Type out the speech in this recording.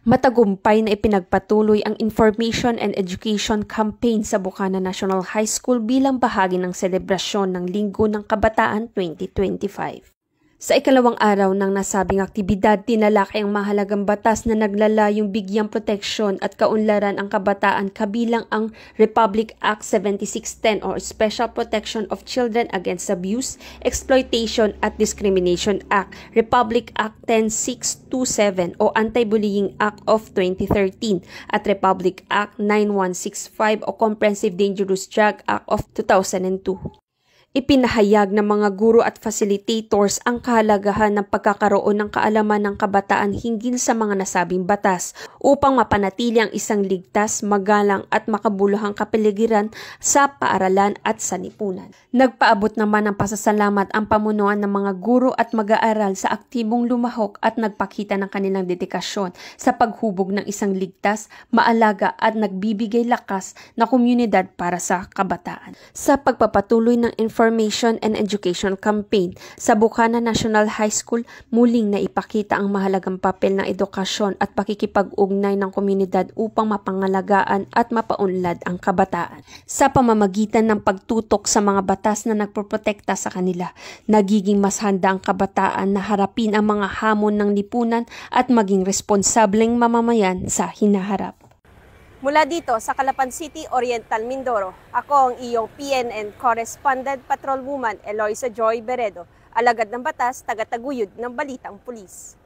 Matagumpay na ipinagpatuloy ang Information and Education Campaign sa Bukana National High School bilang bahagi ng selebrasyon ng Linggo ng Kabataan 2025. Sa ikalawang araw ng nasabing aktibidad, tinalakay ang mahalagang batas na naglalayong bigyang proteksyon at kaunlaran ang kabataan kabilang ang Republic Act 7610 or Special Protection of Children Against Abuse, Exploitation at Discrimination Act, Republic Act 10627 o Anti-Bullying Act of 2013 at Republic Act 9165 o Comprehensive Dangerous Drug Act of 2002. Ipinahayag ng mga guro at facilitators ang kahalagahan ng pagkakaroon ng kaalaman ng kabataan hinggil sa mga nasabing batas upang mapanatili ang isang ligtas, magalang at makabuluhang kapaligiran sa paaralan at sa lipunan. Nagpaabot naman ng pasasalamat ang pamunuan ng mga guro at mag-aaral sa aktibong lumahok at nagpakita ng kanilang dedikasyon sa paghubog ng isang ligtas, maalaga at nagbibigay lakas na komunidad para sa kabataan. Sa pagpapatuloy ng Information and Education Campaign sa Bukana National High School, muling naipakita ang mahalagang papel ng edukasyon at pakikipag-ugnay ng komunidad upang mapangalagaan at mapaunlad ang kabataan. Sa pamamagitan ng pagtutok sa mga batas na nagpoprotekta sa kanila, nagiging mas handa ang kabataan na harapin ang mga hamon ng lipunan at maging responsableng mamamayan sa hinaharap. Mula dito sa Calapan City, Oriental Mindoro, ako ang iyong PNN Correspondent Patrolwoman Eloisa Joy Beredo, alagad ng batas, taga-taguyod ng Balitang Pulis.